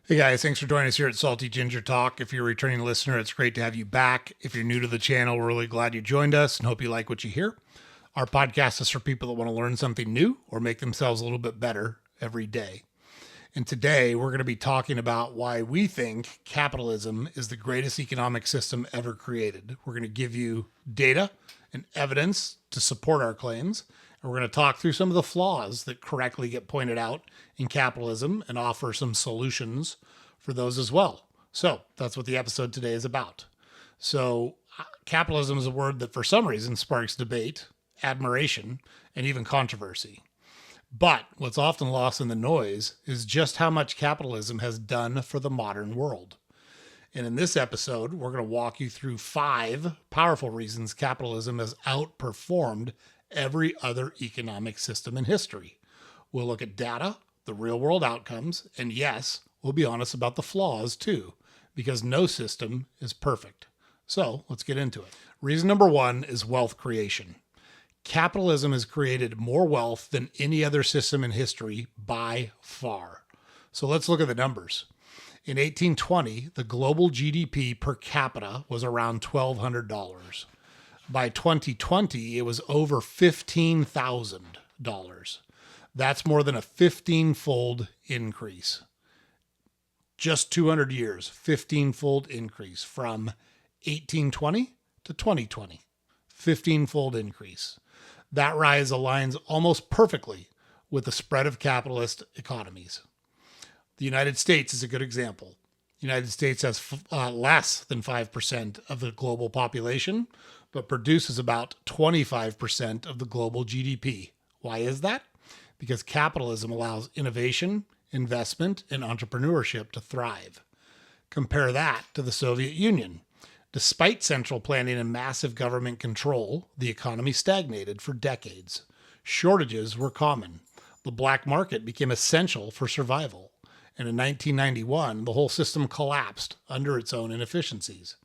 Hey guys, thanks for joining us here at Salty Ginger Talk. If you're a returning listener, it's great to have you back. If you're new to the channel, we're really glad you joined us and hope you like what you hear. Our podcast is for people that want to learn something new or make themselves a little bit better every day. And today we're going to be talking about why we think capitalism is the greatest economic system ever created. We're going to give you data and evidence to support our claims. And we're going to talk through some of the flaws that correctly get pointed out in capitalism and offer some solutions for those as well. So that's what the episode today is about. So capitalism is a word that for some reason sparks debate, admiration, and even controversy. But what's often lost in the noise is just how much capitalism has done for the modern world. And in this episode, we're going to walk you through 5 powerful reasons capitalism has outperformed every other economic system in history. We'll look at data, the real world outcomes, and yes, we'll be honest about the flaws too, because no system is perfect. So let's get into it. Reason number 1 is wealth creation. Capitalism has created more wealth than any other system in history by far. So let's look at the numbers. In 1820, the global GDP per capita was around $1,200. By 2020, it was over $15,000. That's more than a 15-fold increase. Just 200 years, 15-fold increase from 1820 to 2020. 15-fold increase. That rise aligns almost perfectly with the spread of capitalist economies. The United States is a good example. The United States has less than 5% of the global population, but produces about 25% of the global GDP. Why is that? Because capitalism allows innovation, investment, and entrepreneurship to thrive. Compare that to the Soviet Union. Despite central planning and massive government control, the economy stagnated for decades. Shortages were common. The black market became essential for survival. And in 1991, the whole system collapsed under its own inefficiencies.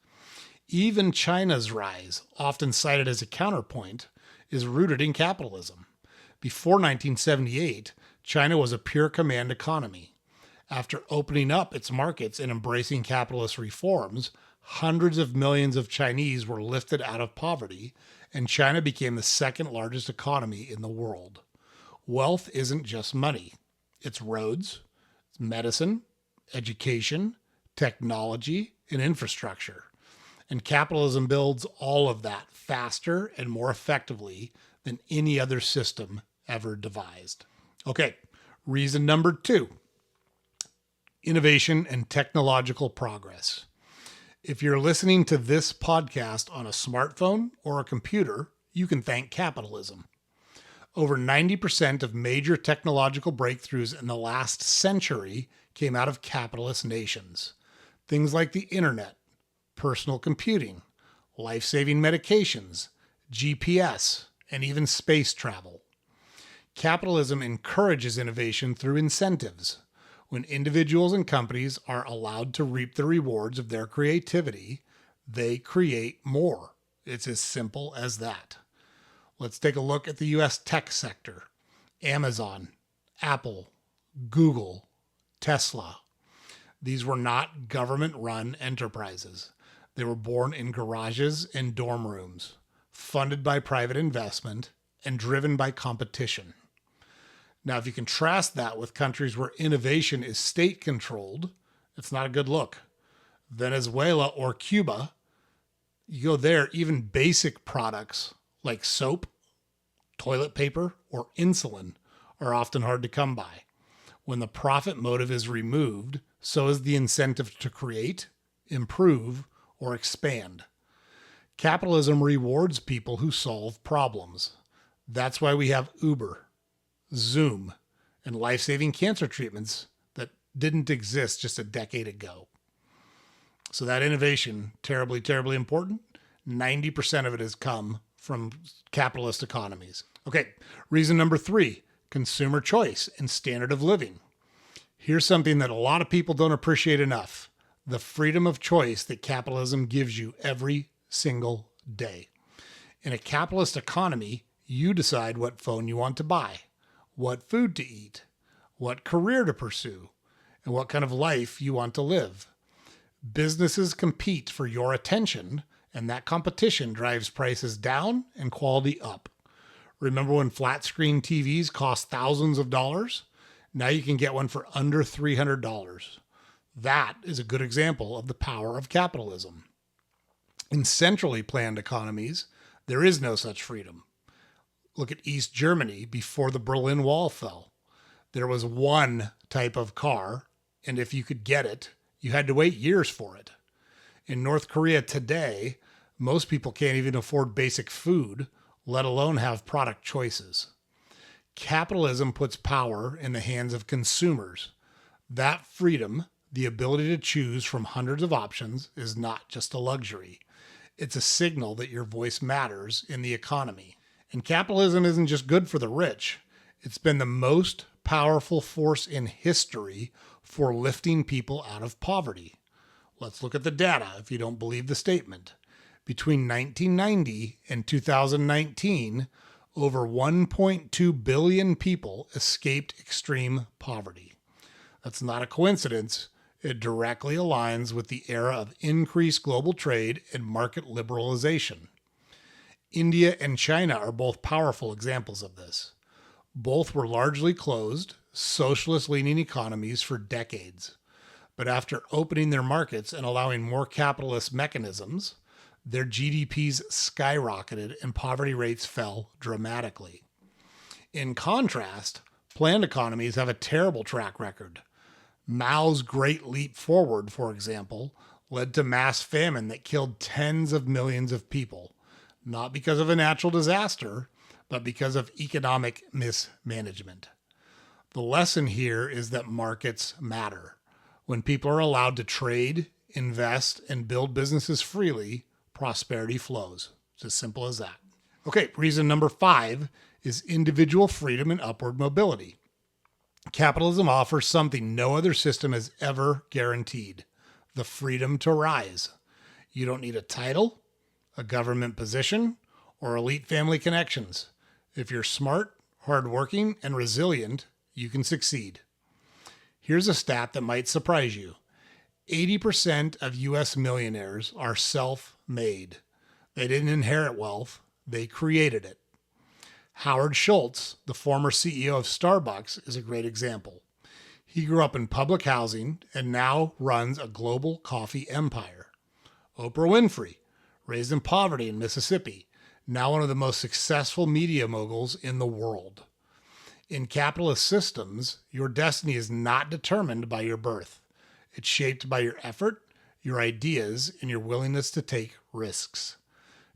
Even China's rise, often cited as a counterpoint, is rooted in capitalism. Before 1978, China was a pure command economy. After opening up its markets and embracing capitalist reforms, hundreds of millions of Chinese were lifted out of poverty, and China became the second largest economy in the world. Wealth isn't just money. It's roads, it's medicine, education, technology, and infrastructure. And capitalism builds all of that faster and more effectively than any other system ever devised. Okay, reason number 2, innovation and technological progress. If you're listening to this podcast on a smartphone or a computer, you can thank capitalism. Over 90% of major technological breakthroughs in the last century came out of capitalist nations. Things like the internet, personal computing, life-saving medications, GPS, and even space travel. Capitalism encourages innovation through incentives. When individuals and companies are allowed to reap the rewards of their creativity, they create more. It's as simple as that. Let's take a look at the U.S. tech sector. Amazon, Apple, Google, Tesla. These were not government-run enterprises. They were born in garages and dorm rooms, funded by private investment, and driven by competition. Now, if you contrast that with countries where innovation is state-controlled, it's not a good look. Venezuela or Cuba, you go there, even basic products like soap, toilet paper, or insulin are often hard to come by. When the profit motive is removed, so is the incentive to create, improve, or expand. Capitalism rewards people who solve problems. That's why we have Uber, Zoom, and life-saving cancer treatments that didn't exist just a decade ago. So that innovation, terribly, terribly important. 90% of it has come from capitalist economies. Okay, reason number 3, consumer choice and standard of living. Here's something that a lot of people don't appreciate enough: the freedom of choice that capitalism gives you every single day. In a capitalist economy, you decide what phone you want to buy, what food to eat, what career to pursue, and what kind of life you want to live. Businesses compete for your attention, and that competition drives prices down and quality up. Remember when flat screen TVs cost thousands of dollars? Now you can get one for under $300. That is a good example of the power of capitalism. In centrally planned economies, there is no such freedom. Look at East Germany before the Berlin Wall fell. There was one type of car, and if you could get it, you had to wait years for it. In North Korea today, most people can't even afford basic food, let alone have product choices. Capitalism puts power in the hands of consumers. That freedom, the ability to choose from hundreds of options, is not just a luxury. It's a signal that your voice matters in the economy. And capitalism isn't just good for the rich. It's been the most powerful force in history for lifting people out of poverty. Let's look at the data if you don't believe the statement. Between 1990 and 2019, over 1.2 billion people escaped extreme poverty. That's not a coincidence. It directly aligns with the era of increased global trade and market liberalization. India and China are both powerful examples of this. Both were largely closed, socialist-leaning economies for decades. But after opening their markets and allowing more capitalist mechanisms, their GDPs skyrocketed and poverty rates fell dramatically. In contrast, planned economies have a terrible track record. Mao's Great Leap Forward, for example, led to mass famine that killed tens of millions of people, not because of a natural disaster, but because of economic mismanagement. The lesson here is that markets matter. When people are allowed to trade, invest, and build businesses freely, prosperity flows. It's as simple as that. Okay, reason number 5 is individual freedom and upward mobility. Capitalism offers something no other system has ever guaranteed: the freedom to rise. You don't need a title, a government position, or elite family connections. If you're smart, hardworking, and resilient, you can succeed. Here's a stat that might surprise you. 80% of U.S. millionaires are self-made. They didn't inherit wealth, they created it. Howard Schultz, the former CEO of Starbucks, is a great example. He grew up in public housing and now runs a global coffee empire. Oprah Winfrey, raised in poverty in Mississippi, now one of the most successful media moguls in the world. In capitalist systems, your destiny is not determined by your birth. It's shaped by your effort, your ideas, and your willingness to take risks.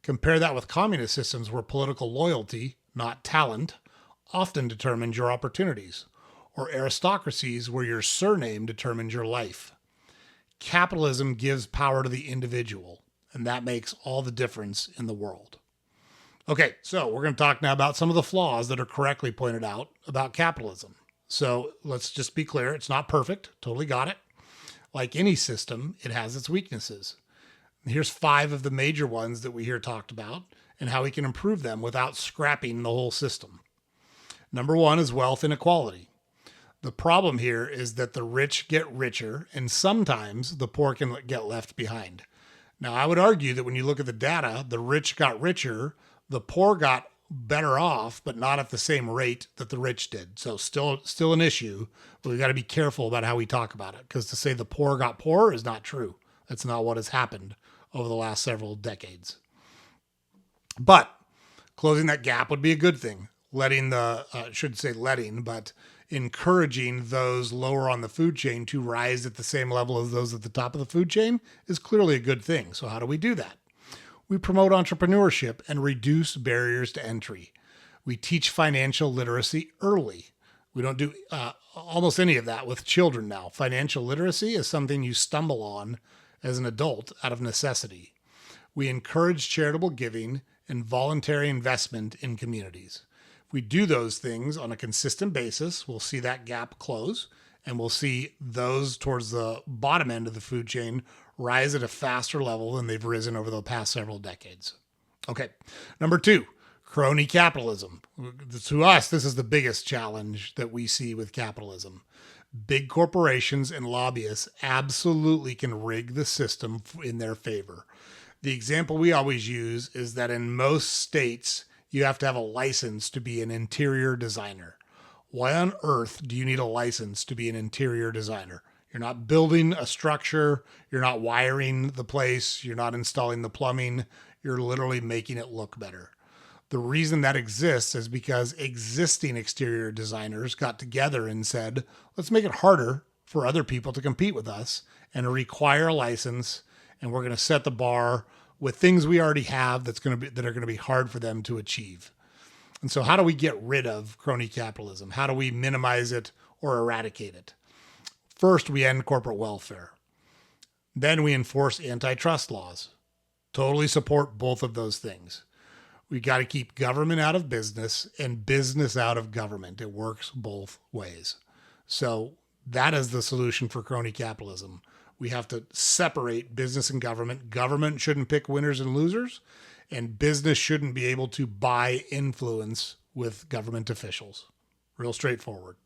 Compare that with communist systems where political loyalty, not talent, often determines your opportunities, or aristocracies where your surname determines your life. Capitalism gives power to the individual, and that makes all the difference in the world. Okay, so we're going to talk now about some of the flaws that are correctly pointed out about capitalism. So let's just be clear, it's not perfect, totally got it. Like any system, it has its weaknesses. Here's 5 of the major ones that we hear talked about and how we can improve them without scrapping the whole system. Number 1 is wealth inequality. The problem here is that the rich get richer and sometimes the poor can get left behind. Now, I would argue that when you look at the data, the rich got richer, the poor got better off, but not at the same rate that the rich did. So still an issue, but we've got to be careful about how we talk about it, because to say the poor got poorer is not true. That's not what has happened over the last several decades. But closing that gap would be a good thing. Encouraging those lower on the food chain to rise at the same level as those at the top of the food chain is clearly a good thing. So how do we do that? We promote entrepreneurship and reduce barriers to entry. We teach financial literacy early. We don't do almost any of that with children now. Financial literacy is something you stumble on as an adult out of necessity. We encourage charitable giving and voluntary investment in communities. If we do those things on a consistent basis, we'll see that gap close, and we'll see those towards the bottom end of the food chain rise at a faster level than they've risen over the past several decades. Okay, number 2, crony capitalism. To us, this is the biggest challenge that we see with capitalism. Big corporations and lobbyists absolutely can rig the system in their favor. The example we always use is that in most states, you have to have a license to be an interior designer. Why on earth do you need a license to be an interior designer? You're not building a structure. You're not wiring the place. You're not installing the plumbing. You're literally making it look better. The reason that exists is because existing exterior designers got together and said, let's make it harder for other people to compete with us and require a license. And we're going to set the bar with things we already have that are going to be hard for them to achieve. And so how do we get rid of crony capitalism? How do we minimize it or eradicate it? First, we end corporate welfare. Then we enforce antitrust laws. Totally support both of those things. We got to keep government out of business and business out of government. It works both ways. So that is the solution for crony capitalism. We have to separate business and government. Government shouldn't pick winners and losers, and business shouldn't be able to buy influence with government officials. Real straightforward.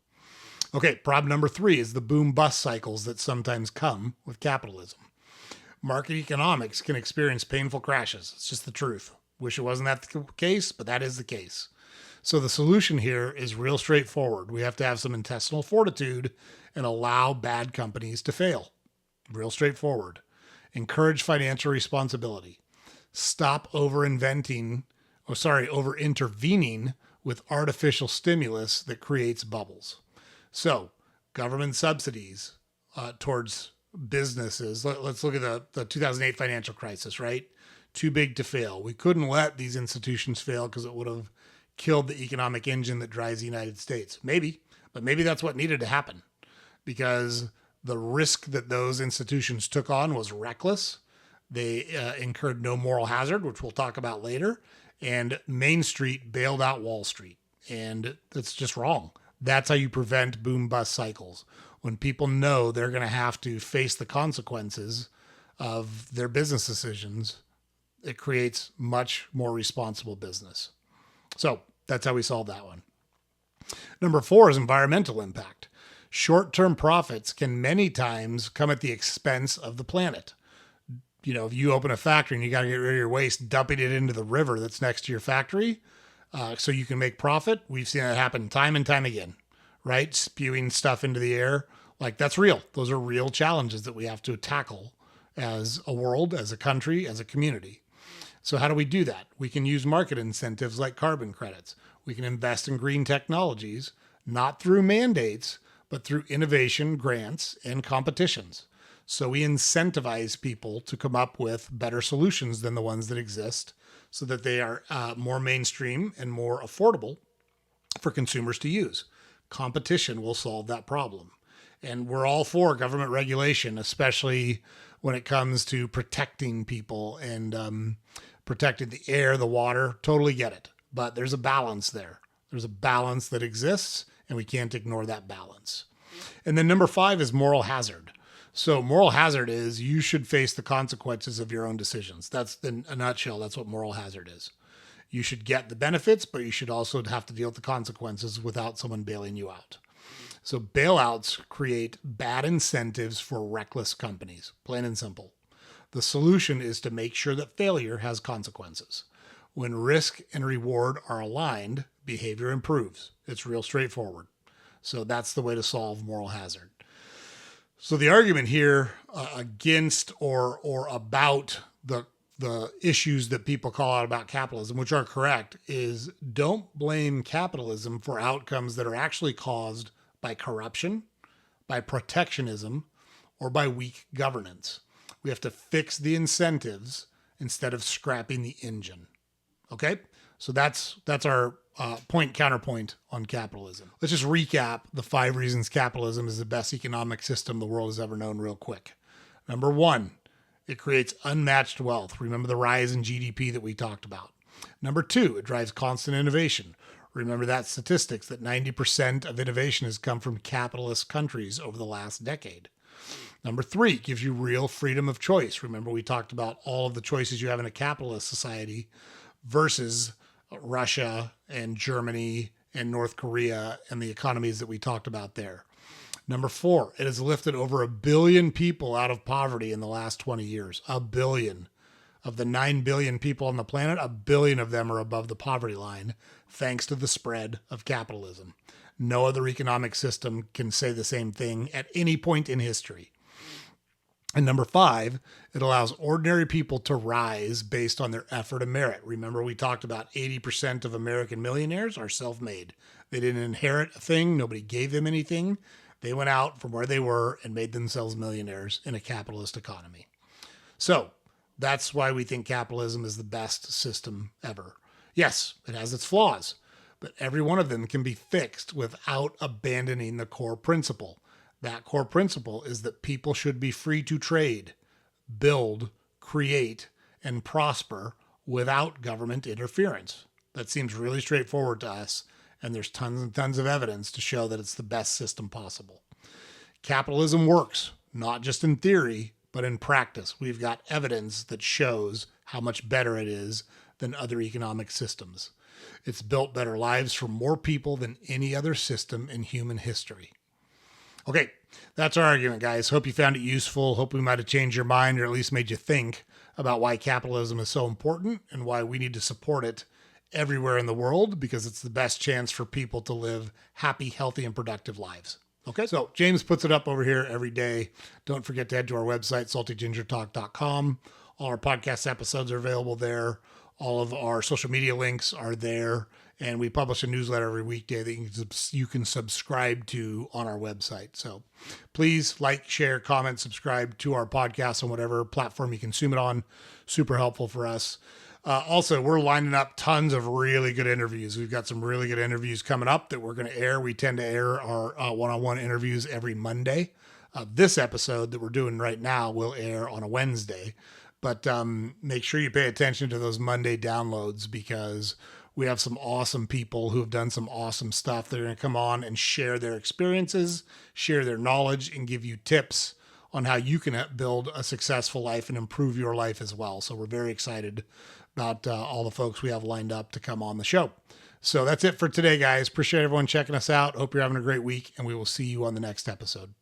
Okay, problem number 3 is the boom-bust cycles that sometimes come with capitalism. Market economics can experience painful crashes. It's just the truth. Wish it wasn't that the case, but that is the case. So the solution here is real straightforward. We have to have some intestinal fortitude and allow bad companies to fail. Real straightforward. Encourage financial responsibility. Stop over-intervening with artificial stimulus that creates bubbles. So government subsidies towards businesses. Let's look at the 2008 financial crisis, right? Too big to fail. We couldn't let these institutions fail because it would have killed the economic engine that drives the United States. Maybe, but maybe that's what needed to happen because the risk that those institutions took on was reckless. They incurred no moral hazard, which we'll talk about later, and Main Street bailed out Wall Street. And that's just wrong. That's how you prevent boom-bust cycles. When people know they're going to have to face the consequences of their business decisions, it creates much more responsible business. So that's how we solve that one. Number 4 is environmental impact. Short-term profits can many times come at the expense of the planet. You know, if you open a factory and you got to get rid of your waste, dumping it into the river that's next to your factory so you can make profit, we've seen that happen time and time again, right? Spewing stuff into the air. Like, that's real. Those are real challenges that we have to tackle as a world, as a country, as a community. So how do we do that? We can use market incentives like carbon credits. We can invest in green technologies, not through mandates, but through innovation, grants, and competitions. So we incentivize people to come up with better solutions than the ones that exist so that they are more mainstream and more affordable for consumers to use. Competition will solve that problem. And we're all for government regulation, especially when it comes to protecting people and protecting the air, the water. Totally get it. But there's a balance there. There's a balance that exists, and we can't ignore that balance. And then number 5 is moral hazard. So moral hazard is you should face the consequences of your own decisions. That's in a nutshell. That's what moral hazard is. You should get the benefits, but you should also have to deal with the consequences without someone bailing you out. So bailouts create bad incentives for reckless companies, plain and simple. The solution is to make sure that failure has consequences. When risk and reward are aligned, behavior improves. It's real straightforward. So that's the way to solve moral hazard. So the argument here against or about the issues that people call out about capitalism, which are correct, is don't blame capitalism for outcomes that are actually caused by corruption, by protectionism, or by weak governance. We have to fix the incentives instead of scrapping the engine. Okay? So that's our counterpoint on capitalism. Let's just recap the 5 reasons capitalism is the best economic system the world has ever known real quick. Number 1, it creates unmatched wealth. Remember the rise in GDP that we talked about. Number 2, it drives constant innovation. Remember that statistics that 90% of innovation has come from capitalist countries over the last decade. Number 3, it gives you real freedom of choice. Remember we talked about all of the choices you have in a capitalist society versus Russia and Germany and North Korea and the economies that we talked about there. Number 4, it has lifted over 1 billion people out of poverty in the last 20 years. 1 billion. Of the 9 billion people on the planet, 1 billion of them are above the poverty line, thanks to the spread of capitalism. No other economic system can say the same thing at any point in history. And number 5, it allows ordinary people to rise based on their effort and merit. Remember, we talked about 80% of American millionaires are self-made. They didn't inherit a thing. Nobody gave them anything. They went out from where they were and made themselves millionaires in a capitalist economy. So that's why we think capitalism is the best system ever. Yes, it has its flaws, but every one of them can be fixed without abandoning the core principle. That core principle is that people should be free to trade, build, create, and prosper without government interference. That seems really straightforward to us, and there's tons and tons of evidence to show that it's the best system possible. Capitalism works, not just in theory, but in practice. We've got evidence that shows how much better it is than other economic systems. It's built better lives for more people than any other system in human history. Okay, that's our argument, guys. Hope you found it useful. Hope we might have changed your mind or at least made you think about why capitalism is so important and why we need to support it everywhere in the world, because it's the best chance for people to live happy, healthy, and productive lives. Okay, so James puts it up over here every day. Don't forget to head to our website, saltygingertalk.com. All our podcast episodes are available there. All of our social media links are there. And we publish a newsletter every weekday that you can subscribe to on our website. So please like, share, comment, subscribe to our podcast on whatever platform you consume it on. Super helpful for us. Also, we're lining up tons of really good interviews. We've got some really good interviews coming up that we're going to air. We tend to air our one-on-one interviews every Monday. This episode that we're doing right now will air on a Wednesday. But make sure you pay attention to those Monday downloads, because we have some awesome people who have done some awesome stuff. They're going to come on and share their experiences, share their knowledge, and give you tips on how you can build a successful life and improve your life as well. So we're very excited about all the folks we have lined up to come on the show. So that's it for today, guys. Appreciate everyone checking us out. Hope you're having a great week, and we will see you on the next episode.